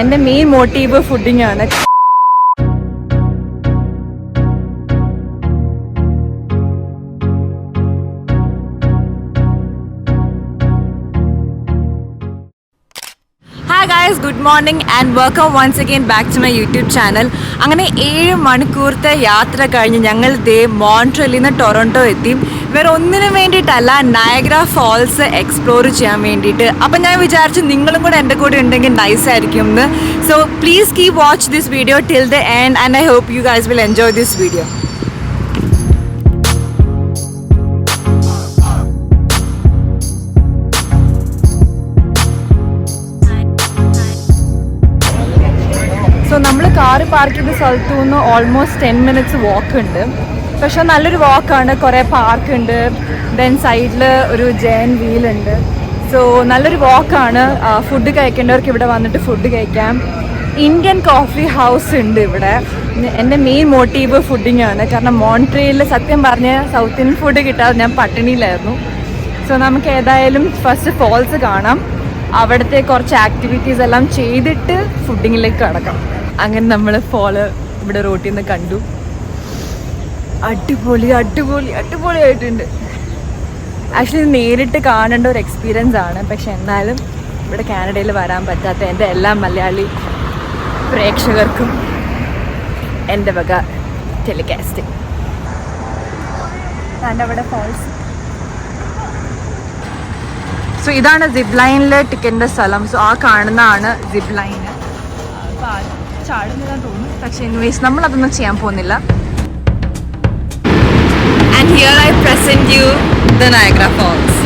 എൻ്റെ main motive fooding ആണ്. Hi guys, good morning and welcome once again back to my YouTube channel. അങ്ങനെ 7 മണിക്കൂറത്തെ യാത്ര കഴിഞ്ഞ് ഞങ്ങൾ മോൺട്രിയലിൽ നിന്ന് ടൊറൻറ്റോ എത്തി. വേറെ ഒന്നിനും വേണ്ടിയിട്ടല്ല, നയഗ്ര ഫോൾസ് എക്സ്പ്ലോർ ചെയ്യാൻ വേണ്ടിയിട്ട്. അപ്പം ഞാൻ വിചാരിച്ചു നിങ്ങളും കൂടെ എൻ്റെ കൂടെ ഉണ്ടെങ്കിൽ നൈസ് ആയിരിക്കും എന്ന്. So please keep watch this video till the end and I hope you guys will enjoy this video. So നമ്മൾ കാറ് പാർക്ക് ചെയ്ത സ്ഥലത്തു നിന്ന് ഓൾമോസ്റ്റ് 10 minutes വാക്ക് ഉണ്ട്. പക്ഷെ നല്ലൊരു വാക്കാണ്, കുറേ പാർക്ക് ഉണ്ട്, ദെൻ സൈഡിൽ ഒരു ജെയിൻ വീലുണ്ട്. സോ നല്ലൊരു വാക്കാണ്. ഫുഡ് കഴിക്കേണ്ടവർക്ക് ഇവിടെ വന്നിട്ട് ഫുഡ് കഴിക്കാം. ഇന്ത്യൻ കോഫി ഹൗസ് ഉണ്ട് ഇവിടെ. എൻ്റെ മെയിൻ മോട്ടീവ് ഫുഡിങ് ആണ്. കാരണം മോൺട്രിയലിൽ സത്യം പറഞ്ഞ് സൗത്ത് ഇന്ത്യൻ ഫുഡ് കിട്ടാതെ ഞാൻ പട്ടിണിയിലായിരുന്നു. സോ നമുക്ക് ഏതായാലും ഫസ്റ്റ് ഫോൾസ് കാണാം, അവിടുത്തെ കുറച്ച് ആക്ടിവിറ്റീസ് എല്ലാം ചെയ്തിട്ട് ഫുഡിങ്ങിലേക്ക് കടക്കാം. അങ്ങനെ നമ്മൾ ഫോള് ഇവിടെ റോട്ടിൽ നിന്ന് കണ്ടു. അടിപൊളിയായിട്ടുണ്ട്. ആക്ച്വലി നേരിട്ട് കാണേണ്ട ഒരു എക്സ്പീരിയൻസ് ആണ്. പക്ഷെ എന്നാലും ഇവിടെ കാനഡയിൽ വരാൻ പറ്റാത്ത എൻ്റെ എല്ലാ മലയാളി പ്രേക്ഷകർക്കും എൻ്റെ വക ടെലികാസ്റ്റിംഗ്. അവിടെ ഫോൾസ്. സോ ഇതാണ് സിപ്പ് ലൈനിൽ ടിക്കറ്റിൻ്റെ സ്ഥലം. സോ ആ കാണുന്നതാണ് സിപ്പ് ലൈന്. അപ്പോൾ അത് ചാടുന്നില്ലാന്ന് തോന്നുന്നു. പക്ഷേ ഇൻവേസ് നമ്മളതൊന്നും ചെയ്യാൻ പോകുന്നില്ല. And here I present you the Niagara Falls.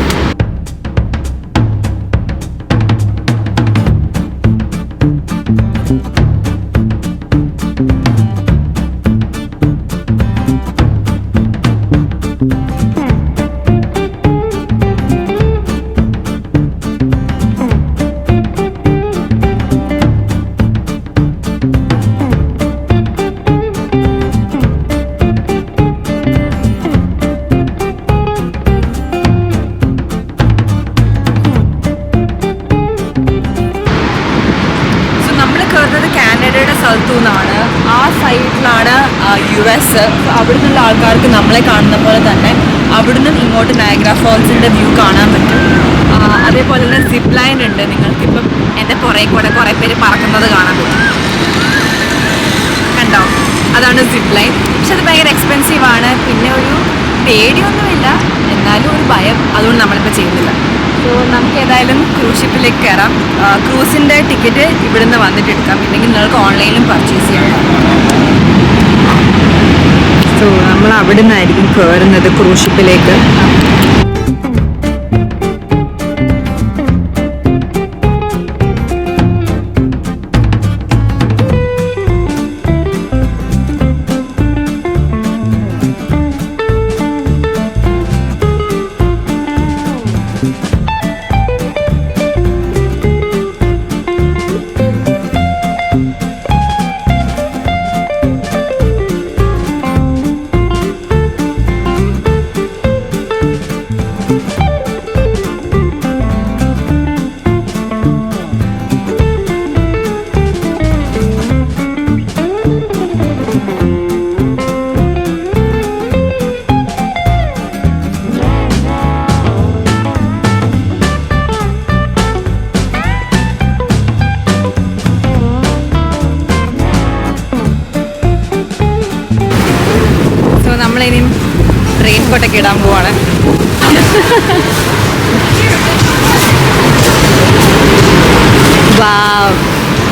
കാനഡയുടെ സ്ഥലത്തു നിന്നാണ്. ആ സൈഡിലാണ് US. അവിടെ നിന്നുള്ള ആൾക്കാർക്ക് നമ്മളെ കാണുന്ന പോലെ തന്നെ അവിടുന്ന് ഇങ്ങോട്ട് നയഗ്ര ഫോൾസിൻ്റെ വ്യൂ കാണാൻ പറ്റും. അതേപോലെ തന്നെ സിപ്പ് ലൈൻ ഉണ്ട്. നിങ്ങൾക്കിപ്പം എൻ്റെ പുറകെ കൂടെ കുറേ പേര് പറക്കുന്നത് കാണാൻ പറ്റും. കണ്ടോ, അതാണ് സിപ്പ് ലൈൻ. പക്ഷെ അത് ഭയങ്കര എക്സ്പെൻസീവാണ്. പിന്നെ ഒരു പേടിയൊന്നുമില്ല, എന്നാലും ഒരു ഭയം. അതുകൊണ്ട് നമ്മളിപ്പോൾ ചെയ്യുന്നില്ല. സോ നമുക്ക് ഏതായാലും ക്രൂസ് ഷിപ്പിലേക്ക് കയറാം. ക്രൂസിൻ്റെ ടിക്കറ്റ് ഇവിടുന്ന് വന്നിട്ട് എടുക്കാം, ഇല്ലെങ്കിൽ നിങ്ങൾക്ക് ഓൺലൈനിലും പർച്ചേസ് ചെയ്യാം. സോ നമ്മൾ അവിടെ നിന്നായിരിക്കും കയറുന്നത് ക്രൂസ് ഷിപ്പിലേക്ക്. നമ്മളിനിയും റെയിൻ കോട്ടൊക്കെ ഇടാൻ പോവാണ്. Wow,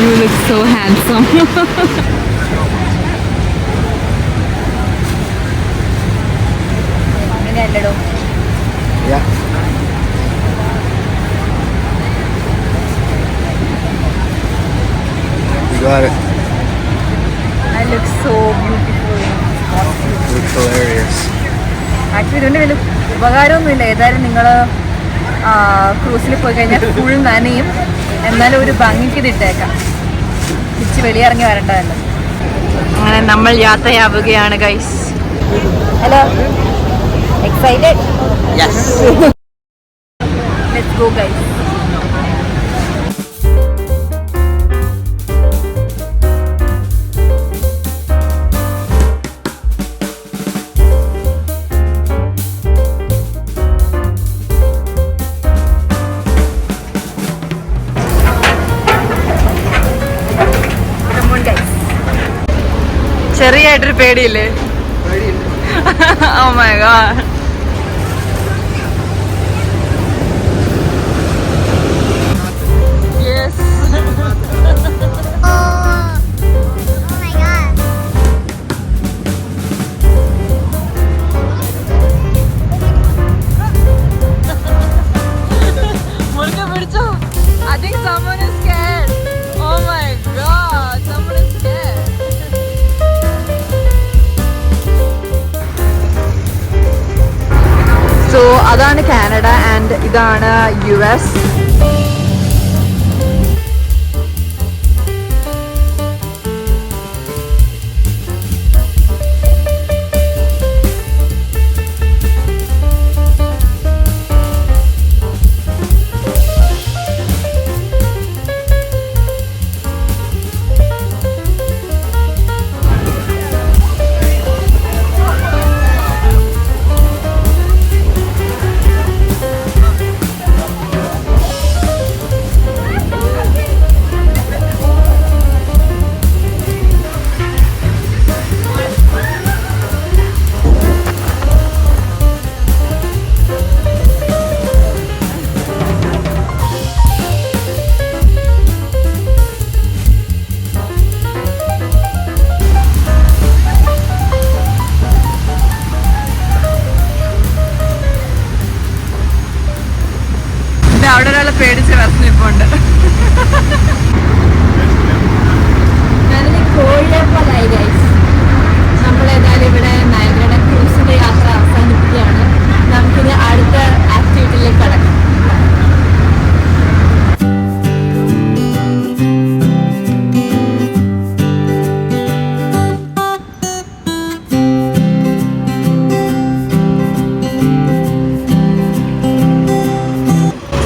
you look so handsome. അങ്ങനെയല്ലടോ. You got it. I look so beautiful. Looks hilarious. Actually ഇതുകൊണ്ട് വലിയ ഉപകാരമൊന്നുമില്ല. ഏതായാലും നിങ്ങൾ ക്രൂസിൽ പോയി കഴിഞ്ഞാൽ ഫുൾ നനയും. എന്നാലും ഒരു ഭംഗിക്ക് ഇതിട്ടേക്കാം, തിരിച്ച് വെളിയിറങ്ങി വരണ്ടതല്ലോ. അങ്ങനെ നമ്മൾ യാത്രയാവുകയാണ് guys. Hello, excited? Yes. Let's go guys. ചെറിയായിട്ടൊരു പേടിയില്ലേ? Oh my god. Yes. Murga pidicho. I think someone is scared. Oh my god, someone is scared. So അതാണ് കാനഡ ആൻഡ് ഇതാണ് US. അവിടെ ഒരാളെ പേടിച്ച് വിറഞ്ഞിപ്പോണ്ട്. നമ്മളേതായാലും ഇവിടെ നയഗ്രയുടെ ക്രൂസിന്റെ യാത്ര അവസാനിപ്പിക്കുകയാണ്. നമുക്കിനി അടുത്ത ആക്ടിവിറ്റിയിലേക്ക് കടക്കാം.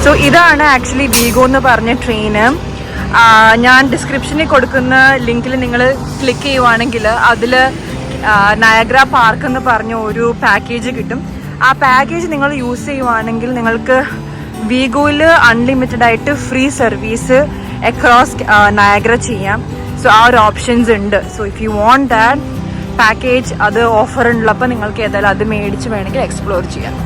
സോ ഇതാണ് ആക്ച്വലി വീഗോ എന്ന് പറഞ്ഞ ട്രെയിന്. ഞാൻ ഡിസ്ക്രിപ്ഷനിൽ കൊടുക്കുന്ന ലിങ്കിൽ നിങ്ങൾ ക്ലിക്ക് ചെയ്യുവാണെങ്കിൽ അതിൽ നയഗ്ര പാർക്ക് എന്ന് പറഞ്ഞ ഒരു പാക്കേജ് കിട്ടും. ആ പാക്കേജ് നിങ്ങൾ യൂസ് ചെയ്യുവാണെങ്കിൽ നിങ്ങൾക്ക് വീഗോയിൽ അൺലിമിറ്റഡ് ആയിട്ട് ഫ്രീ സർവീസ് അക്രോസ് നയഗ്ര ചെയ്യാം. സോ ആ ഒരു ഓപ്ഷൻസ് ഉണ്ട്. So if you want that package അത് ഓഫർ ഉള്ളപ്പോൾ നിങ്ങൾക്ക് ഏതായാലും അത് മേടിച്ച് വേണമെങ്കിൽ എക്സ്പ്ലോർ ചെയ്യാം.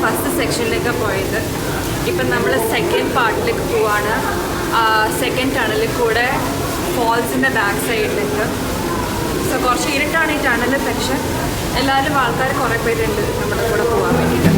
ഫസ്റ്റ് സെക്ഷനിലേക്ക് പോയത്. ഇപ്പം നമ്മൾ സെക്കൻഡ് പാർട്ടിലേക്ക് പോവാണ്. സെക്കൻഡ് ടണലിൽ കൂടെ ഫോൾസിൻ്റെ ബാക്ക് സൈഡിലേക്ക്. സോ കുറച്ച് ഇരുട്ടാണ് ഈ ടണൽ, പക്ഷെ എല്ലാവരും ആൾക്കാർ കുറേ പേരുണ്ട് നമ്മുടെ കൂടെ പോകാൻ വേണ്ടിയിട്ട്.